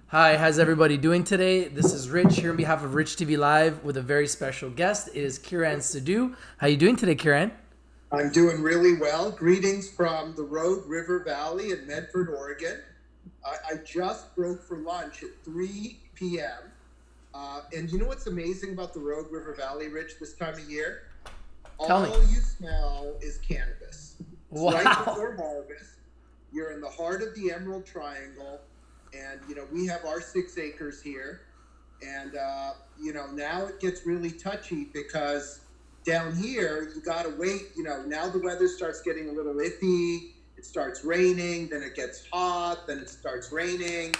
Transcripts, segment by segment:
Hi, how's everybody doing today? This is Rich here on behalf of Rich TV Live with a very special guest. It is Kiran Sidhου. How are you doing today, Kiran? I'm doing really well. Greetings from the Rogue River Valley in Medford, Oregon. I just broke for lunch at 3 p.m. And you know what's amazing about the Rogue River Valley, Rich, this time of year? Tell me. All you smell is cannabis. It's Wow. right before harvest. You're in the heart of the Emerald Triangle. And, we have our 6 acres here. And, now it gets really touchy because down here, you got to wait. Now the weather starts getting a little iffy. It starts raining, then it gets hot, then it starts raining.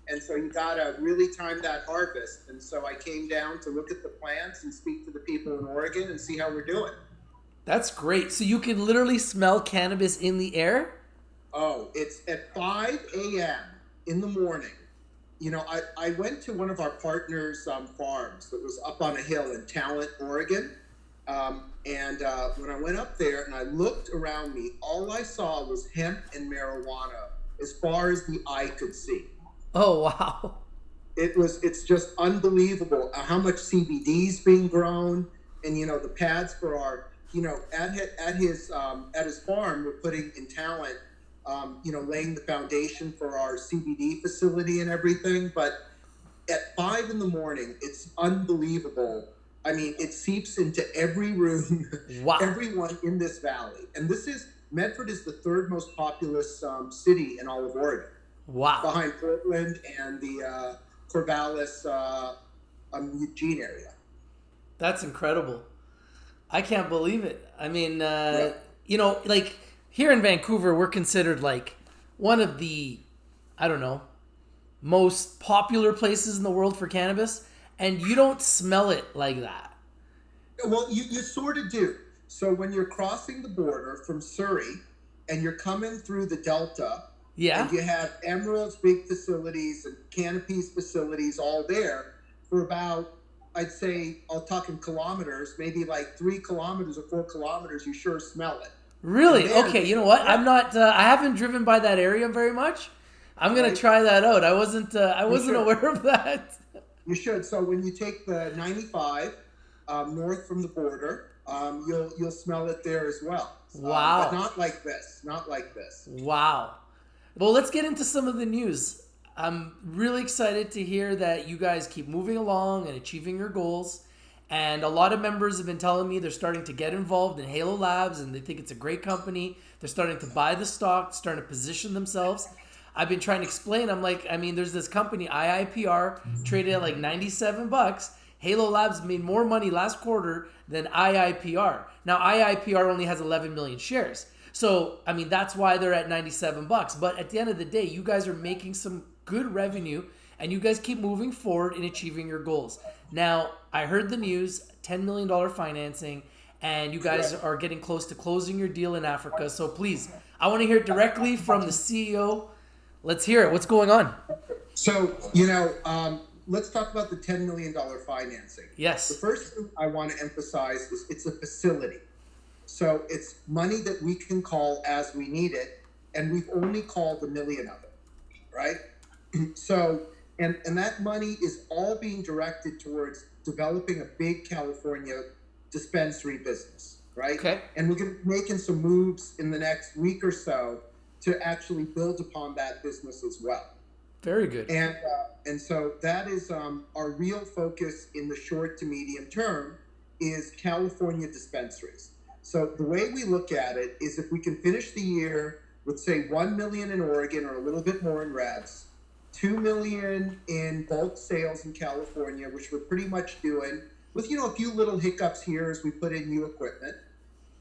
And so you got to really time that harvest. And so I came down to look at the plants and speak to the people in Oregon and see how we're doing. That's great. So you can literally smell cannabis in the air? Oh, it's at 5 a.m. in the morning. I went to one of our partners' farms that was up on a hill in Talent, Oregon. And when I went up there and I looked around me, all I saw was hemp and marijuana as far as the eye could see. Oh, wow. It's just unbelievable how much CBD is being grown. And, the pads for our, at his farm, we're putting in Talent, laying the foundation for our CBD facility and everything. But at 5 in the morning, it's unbelievable. I mean, it seeps into every room, Wow. everyone in this valley. And Medford is the 3rd most populous city in all of Oregon. Wow. Behind Portland and the Corvallis, Eugene area. That's incredible. I can't believe it. I mean, Yeah. like here in Vancouver, we're considered like one of the, most popular places in the world for cannabis. And you don't smell it like that. Well, you sort of do. So when you're crossing the border from Surrey and you're coming through the Delta, Yeah. and you have Emerald's big facilities and Canopy's facilities all there for about, I'd say, I'll talk in kilometers, maybe like 3 kilometers or 4 kilometers, you sure smell it. Really? Then, Okay, you know what? Yeah. I'm not. I haven't driven by that area very much. I'm gonna Right. try that out. I wasn't should. aware of that. You should. So when you take the 95 north from the border, you'll smell it there as well. Wow. But not like this. Not like this. Wow. Well, let's get into some of the news. I'm really excited to hear that you guys keep moving along and achieving your goals. And a lot of members have been telling me they're starting to get involved in Halo Labs and they think it's a great company. They're starting to buy the stock, starting to position themselves. I've been trying to explain. I'm like, there's this company, IIPR, traded at like $97. Halo Labs made more money last quarter than IIPR. Now, IIPR only has 11 million shares. So, that's why they're at $97. But at the end of the day, you guys are making some good revenue and you guys keep moving forward in achieving your goals. Now, I heard the news, $10 million financing, and you guys are getting close to closing your deal in Africa. So please, I want to hear it directly from the CEO. Let's hear it. What's going on? So, let's talk about the $10 million financing. Yes. The first thing I want to emphasize is it's a facility. So it's money that we can call as we need it, and we've only called $1 million of it, right? So, and that money is all being directed towards developing a big California dispensary business, right? Okay. And we're going to be making some moves in the next week or so to actually build upon that business as well. Very good. And so that is our real focus in the short to medium term is California dispensaries. So the way we look at it is if we can finish the year with say 1 million in Oregon or a little bit more in revs, 2 million in bulk sales in California, which we're pretty much doing with, a few little hiccups here as we put in new equipment.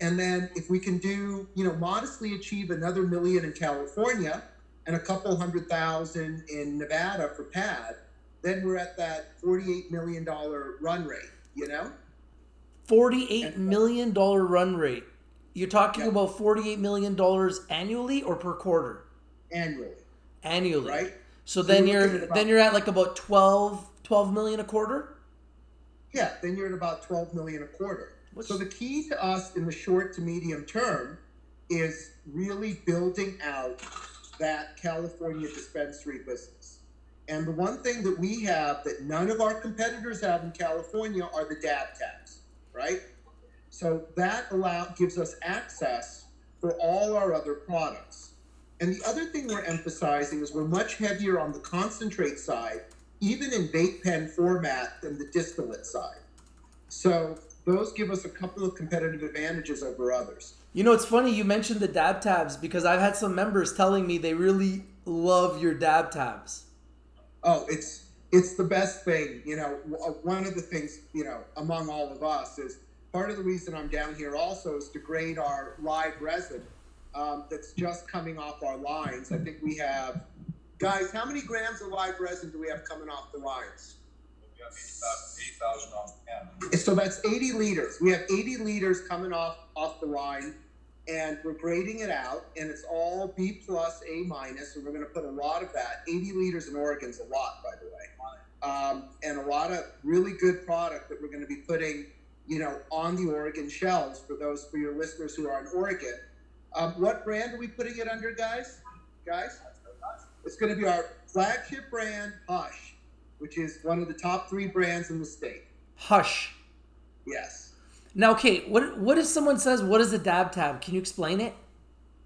And then if we can do, modestly achieve another million in California and a couple 100,000 in Nevada for pad, then we're at that $48 million run rate, $48 million run rate. You're talking about $48 million annually or per quarter? Annually. Right? So then you're at like about 12 million a quarter? Yeah, then you're at about 12 million a quarter. So the key to us in the short to medium term is really building out that California dispensary business. And the one thing that we have that none of our competitors have in California are the DAB tabs, right? So that gives us access for all our other products. And the other thing we're emphasizing is we're much heavier on the concentrate side, even in vape pen format, than the distillate side. So those give us a couple of competitive advantages over others. You know, it's funny you mentioned the dab tabs because I've had some members telling me they really love your dab tabs. Oh, it's the best thing. You know, one of the things, you know, among all of us is part of the reason I'm down here also is to grade our live resin that's just coming off our lines. I think we have, guys, how many grams of live resin do we have coming off the lines? We have 8,000 on hand. So that's 80 liters. We have 80 liters coming off the line, and we're grading it out, and it's all B plus, A minus, and we're going to put a lot of that. 80 liters in Oregon's a lot, by the way, and a lot of really good product that we're going to be putting, you know, on the Oregon shelves for your listeners who are in Oregon. What brand are we putting it under, guys? It's going to be our flagship brand, Hush, which is one of the top 3 brands in the state. Hush. Yes. Now, okay, what if someone says, what is a dab tab? Can you explain it?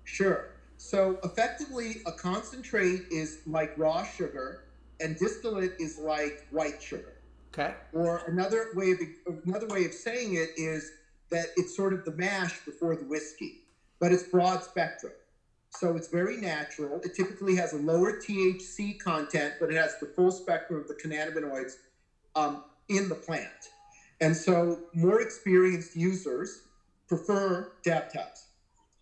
Sure. So effectively, a concentrate is like raw sugar, and distillate is like white sugar. Okay. Or another way of saying it is that it's sort of the mash before the whiskey, but it's broad spectrum. So it's very natural. It typically has a lower THC content, but it has the full spectrum of the cannabinoids in the plant. And so more experienced users prefer dab tabs,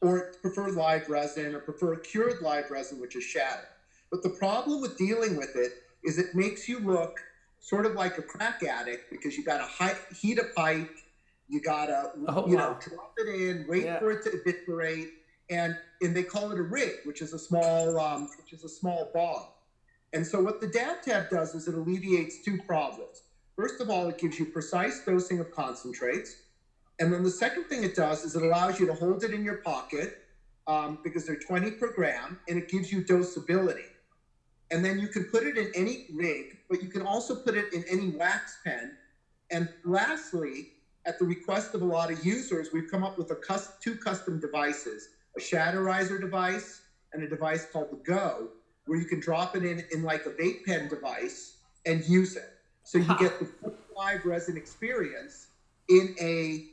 or prefer live resin, or prefer cured live resin, which is shatter. But the problem with dealing with it is it makes you look sort of like a crack addict, because you got to heat a pipe, you got to drop it in, wait for it to eviscerate, and they call it a rig, which is a small bong. And so what the dab tab does is it alleviates 2 problems. First of all, it gives you precise dosing of concentrates. And then the second thing it does is it allows you to hold it in your pocket because they're 20 per gram, and it gives you dosability. And then you can put it in any rig, but you can also put it in any wax pen. And lastly, at the request of a lot of users, we've come up with 2 custom devices, a shatterizer device and a device called the Go, where you can drop it in like a vape pen device and use it. So you get the full live resin experience in a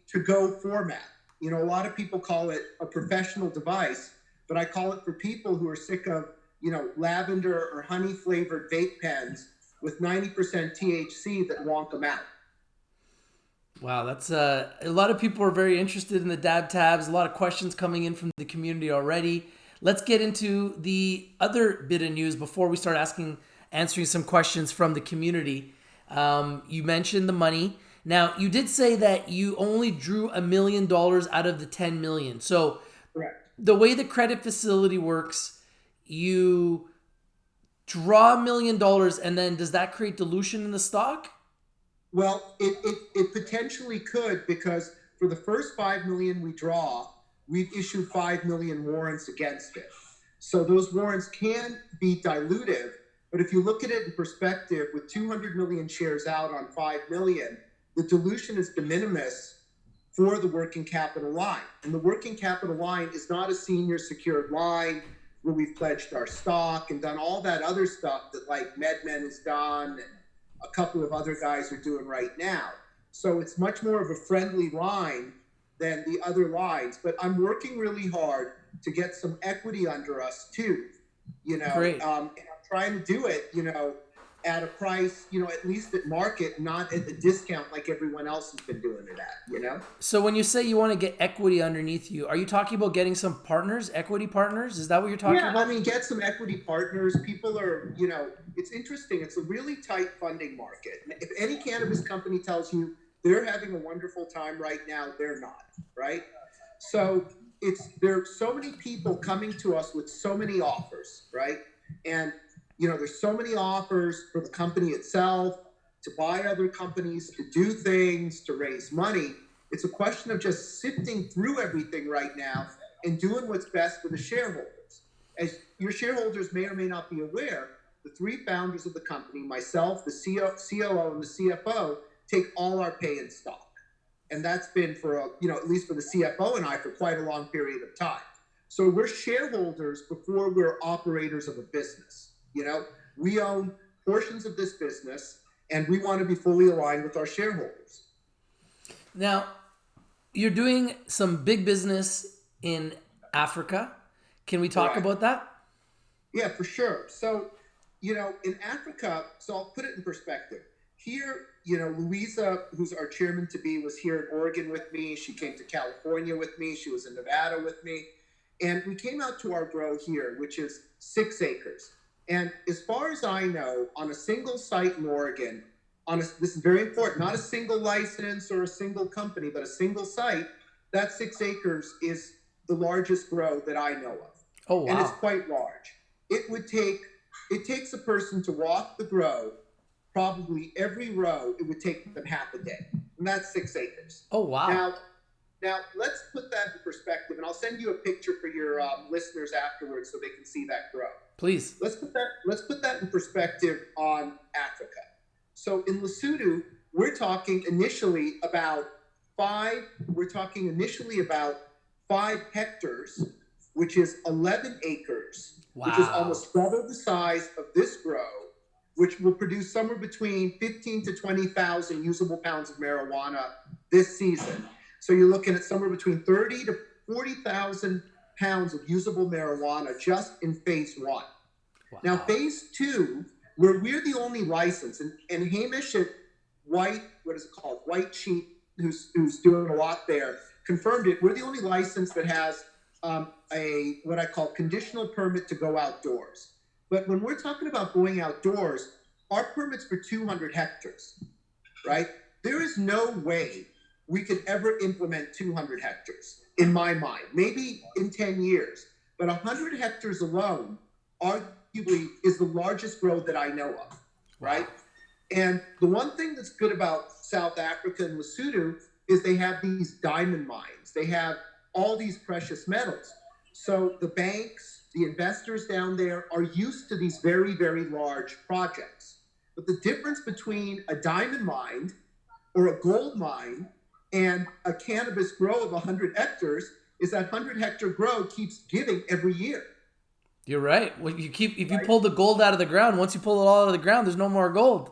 to-go format. You know, a lot of people call it a professional device, but I call it for people who are sick of, you know, lavender or honey flavored vape pens with 90% THC that wonk them out. Wow, that's a lot of people are very interested in the dab tabs. A lot of questions coming in from the community already. Let's get into the other bit of news before we start answering some questions from the community. You mentioned the money. Now, you did say that you only drew $1 million out of the 10 million. So correct. The way the credit facility works, you draw $1 million, and then does that create dilution in the stock? Well, it potentially could, because for the first 5 million we draw, we've issued 5 million warrants against it. So those warrants can be dilutive, but if you look at it in perspective, with 200 million shares out on 5 million, the dilution is de minimis for the working capital line. And the working capital line is not a senior secured line where we've pledged our stock and done all that other stuff that like MedMen has done and a couple of other guys are doing right now. So it's much more of a friendly line than the other lines. But I'm working really hard to get some equity under us too, you know. Great. And I'm trying to do it, you know, at a price, you know, at least at market, not at a discount like everyone else has been doing it at, you know? So when you say you want to get equity underneath you, are you talking about getting some partners, equity partners? Is that what you're talking about? Yeah, I mean, get some equity partners. People are, you know, it's interesting. It's a really tight funding market. If any cannabis company tells you they're having a wonderful time right now, they're not, right? So there are so many people coming to us with so many offers, right? And you know, there's so many offers for the company itself, to buy other companies, to do things, to raise money. It's a question of just sifting through everything right now and doing what's best for the shareholders. As your shareholders may or may not be aware, the three founders of the company, myself, the COO, and the CFO, take all our pay in stock. And that's been for, at least for the CFO and I, for quite a long period of time. So we're shareholders before we're operators of a business. We own portions of this business, and we want to be fully aligned with our shareholders. Now, you're doing some big business in Africa. Can we talk about that? Yeah, for sure. So, in Africa, so I'll put it in perspective. Here, Louisa, who's our chairman-to-be, was here in Oregon with me. She came to California with me. She was in Nevada with me. And we came out to our grow here, which is 6 acres. And as far as I know, on a single site in Oregon, this is very important, not a single license or a single company, but a single site, that 6 acres is the largest grow that I know of. Oh, wow. And it's quite large. It takes a person to walk the grow, probably every row, it would take them half a day. And that's 6 acres. Oh, wow. Now let's put that in perspective, and I'll send you a picture for your listeners afterwards so they can see that grow. Please. Let's put that in perspective on Africa. So in Lesotho, we're talking initially about 5 hectares, which is 11 acres, which is almost double the size of this grow, which will produce somewhere between 15 to 20,000 usable pounds of marijuana this season. So you're looking at somewhere between 30 to 40,000 pounds of usable marijuana just in phase 1. Wow. Now, phase 2, where we're the only license, and Hamish at White Sheep, who's doing a lot there, confirmed it. We're the only license that has what I call conditional permit to go outdoors. But when we're talking about going outdoors, our permit's for 200 hectares, right? There is no way we could ever implement 200 hectares, in my mind, maybe in 10 years. But 100 hectares alone, arguably, is the largest grow that I know of, right? And the one thing that's good about South Africa and Lesotho is they have these diamond mines. They have all these precious metals. So the banks, the investors down there are used to these very, very large projects. But the difference between a diamond mine or a gold mine and a cannabis grow of 100 hectares is that 100-hectare grow keeps giving every year. You're right. Well, if you pull the gold out of the ground, once you pull it all out of the ground, there's no more gold.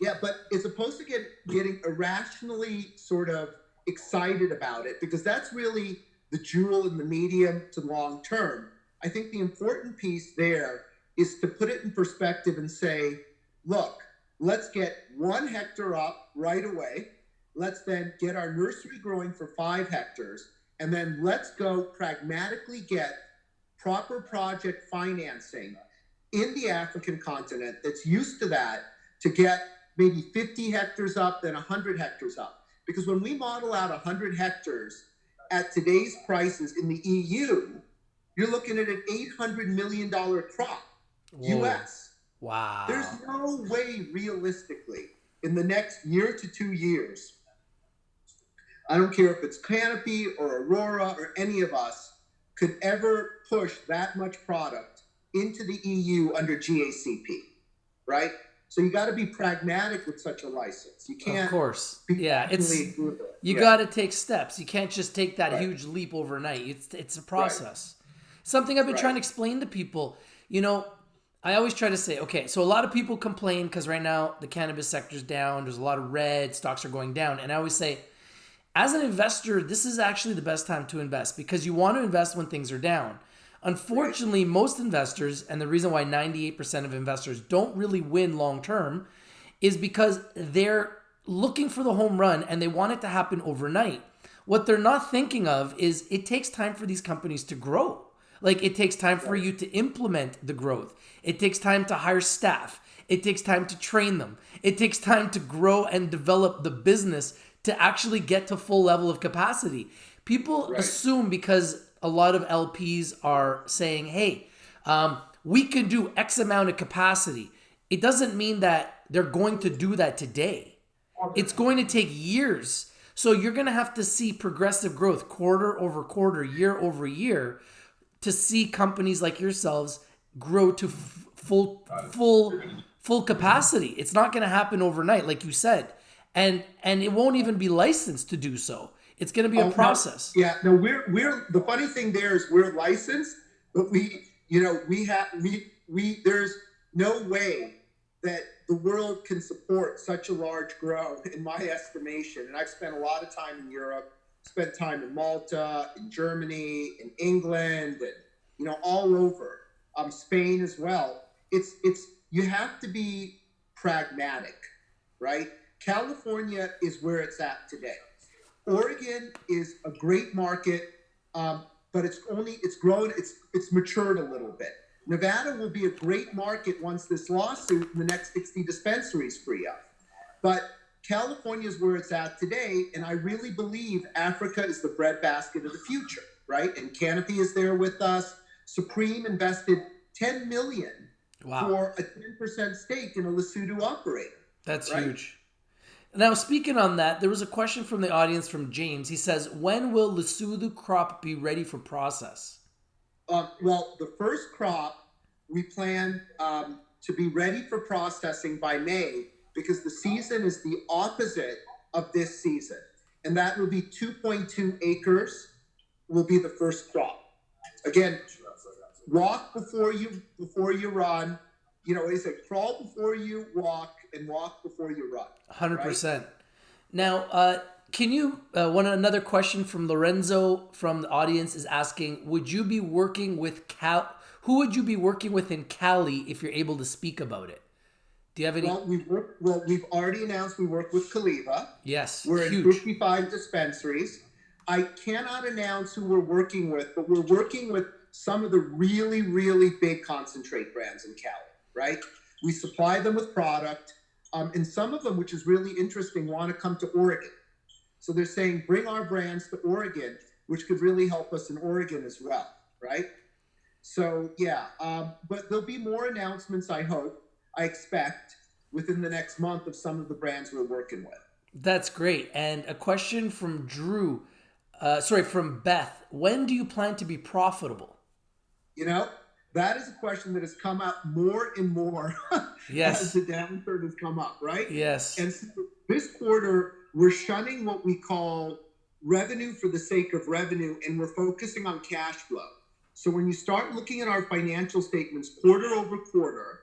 Yeah, but as opposed to getting irrationally sort of excited about it, because that's really the jewel in the medium to long term. I think the important piece there is to put it in perspective and say, look, let's get 1 hectare up right away. Let's then get our nursery growing for 5 hectares. And then let's go pragmatically get proper project financing in the African continent that's used to that to get maybe 50 hectares up, then 100 hectares up. Because when we model out 100 hectares at today's prices in the EU, you're looking at an $800 million crop, US. Wow. There's no way realistically in the next year to 2 years, I don't care if it's Canopy or Aurora or any of us, could ever push that much product into the EU under GACP, right? So you got to be pragmatic with such a license. You can't. Of course. Yeah, you got to take steps. You can't just take that huge leap overnight. It's a process. Right. Something I've been trying to explain to people. I always try to say, okay, so a lot of people complain because right now the cannabis sector's down. There's a lot of red. Stocks are going down. And I always say, as an investor, this is actually the best time to invest because you want to invest when things are down. Unfortunately, most investors, and the reason why 98% of investors don't really win long term is because they're looking for the home run and they want it to happen overnight. What they're not thinking of is it takes time for these companies to grow. Like it takes time for you to implement the growth. It takes time to hire staff. It takes time to train them. It takes time to grow and develop the business to actually get to full level of capacity. People assume because a lot of LPs are saying, hey, we can do X amount of capacity. It doesn't mean that they're going to do that today. It's going to take years So you're going to have to see progressive growth quarter over quarter, year over year, to see companies like yourselves grow to full capacity. It's not going to happen overnight, like you said, and it won't even be licensed to do so. It's going to be a process. No, yeah, no, we're the funny thing there is we're licensed, but there's no way that the world can support such a large growth, in my estimation. And I've spent a lot of time in Europe, spent time in Malta, in Germany, in England, and all over, Spain as well. It's you have to be pragmatic, right? California is where it's at today. Oregon is a great market, but it's grown, it's matured a little bit. Nevada will be a great market once this lawsuit and the next 60 dispensaries free up. But California is where it's at today, and I really believe Africa is the breadbasket of the future, right? And Canopy is there with us. Supreme invested $10 million for a 10% stake in a Lesotho operator. That's right? Huge. Now, speaking on that, there was a question from the audience from James. He says, when will Lesotho crop be ready for process? Well, the first crop, we plan to be ready for processing by May, because the season is the opposite of this season. And that will be 2.2 acres will be the first crop. Again, walk before you run. They say crawl before you walk and walk before you run. 100%. Right? Now, can you, another question from Lorenzo from the audience is asking, would you be working with who would you be working with in Cali if you're able to speak about it? Do you have any? Well, we've already announced we work with Kaliva. Yes, we're huge. In 55 dispensaries. I cannot announce who we're working with, but we're working with some of the really, really big concentrate brands in Cali, right? We supply them with product, and some of them, which is really interesting, want to come to Oregon. So they're saying, bring our brands to Oregon, which could really help us in Oregon as well, right? So, yeah, but there'll be more announcements, I expect, within the next month of some of the brands we're working with. That's great. And a question from from Beth. When do you plan to be profitable? That is a question that has come up more and more as the downturn has come up, right? Yes. And so this quarter, we're shunning what we call revenue for the sake of revenue, and we're focusing on cash flow. So when you start looking at our financial statements quarter over quarter,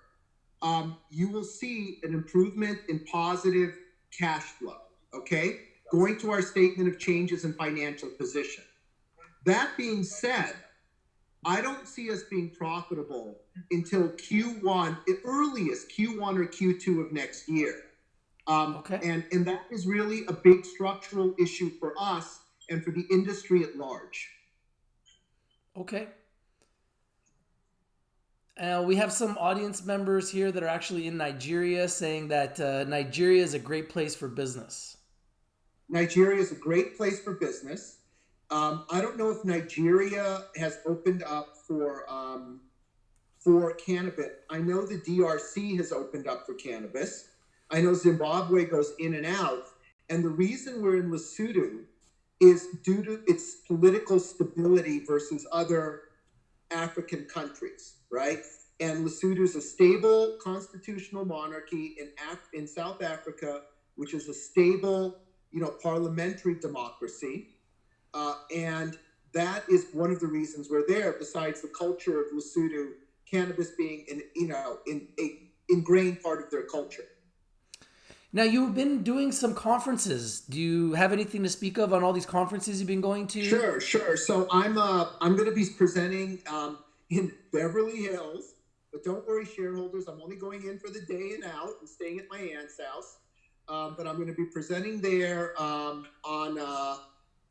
you will see an improvement in positive cash flow, okay? Going to our statement of changes in financial position. That being said, I don't see us being profitable until Q1, at earliest Q1 or Q2 of next year. And that is really a big structural issue for us and for the industry at large. Okay. We have some audience members here that are actually in Nigeria saying that Nigeria is a great place for business. Nigeria is a great place for business. I don't know if Nigeria has opened up for cannabis. I know the DRC has opened up for cannabis. I know Zimbabwe goes in and out. And the reason we're in Lesotho is due to its political stability versus other African countries, right? And Lesotho is a stable constitutional monarchy in South Africa, which is a stable, parliamentary democracy. And that is one of the reasons we're there, besides the culture of Lesotho, cannabis being an ingrained part of their culture. Now, you've been doing some conferences. Do you have anything to speak of on all these conferences you've been going to? Sure. So I'm going to be presenting in Beverly Hills, but don't worry, shareholders, I'm only going in for the day and out and staying at my aunt's house. But I'm going to be presenting there on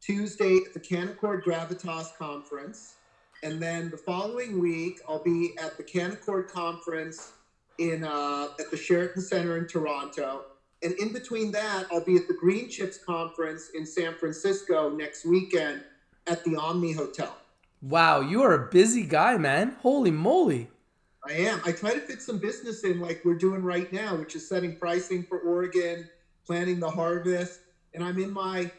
Tuesday at the Canaccord Gravitas Conference. And then the following week, I'll be at the Canaccord Conference at the Sheraton Center in Toronto. And in between that, I'll be at the Green Chips Conference in San Francisco next weekend at the Omni Hotel. Wow, you are a busy guy, man. Holy moly. I am. I try to fit some business in like we're doing right now, which is setting pricing for Oregon, planning the harvest. And I'm in my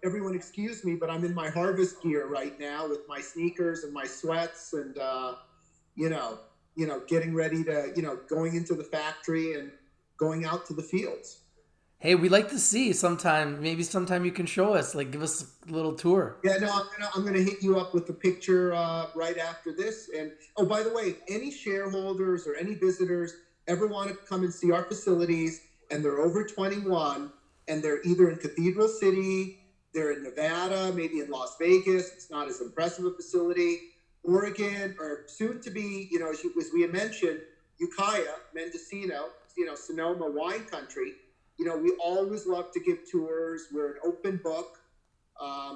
everyone excuse me, but I'm in my harvest gear right now with my sneakers and my sweats and, you know, getting ready to, going into the factory and going out to the fields. Hey, we'd like to see sometime. Maybe sometime you can show us, like give us a little tour. Yeah, no, I'm gonna hit you up with the picture right after this. And oh, by the way, any shareholders or any visitors ever want to come and see our facilities, and they're over 21, and they're either in Cathedral City, they're in Nevada, maybe in Las Vegas. It's not as impressive a facility. Oregon, or soon to be, as we had mentioned, Ukiah, Mendocino, Sonoma wine country. We always love to give tours. We're an open book,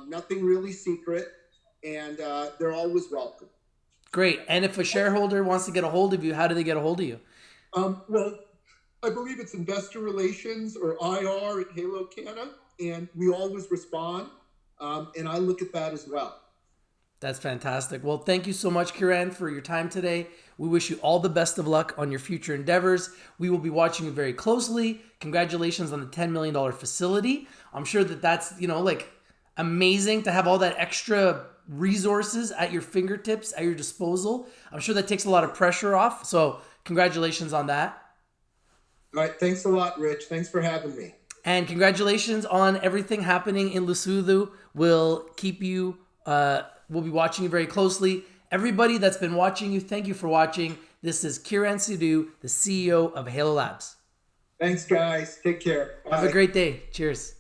nothing really secret, and they're always welcome. Great. And if a shareholder wants to get a hold of you, how do they get a hold of you? Well, I believe it's investor relations or IR at Halo Canna, and we always respond, and I look at that as well. That's fantastic. Well, thank you so much, Kiran, for your time today. We wish you all the best of luck on your future endeavors. We will be watching you very closely. Congratulations on the $10 million facility. I'm sure that's, amazing to have all that extra resources at your fingertips, at your disposal. I'm sure that takes a lot of pressure off. So congratulations on that. All right. Thanks a lot, Rich. Thanks for having me. And congratulations on everything happening in Lesotho. We'll keep you... We'll be watching you very closely. Everybody that's been watching you, thank you for watching. This is Kiran Sidhου, the CEO of Halo Labs. Thanks, guys. Take care. Bye. Have a great day. Cheers.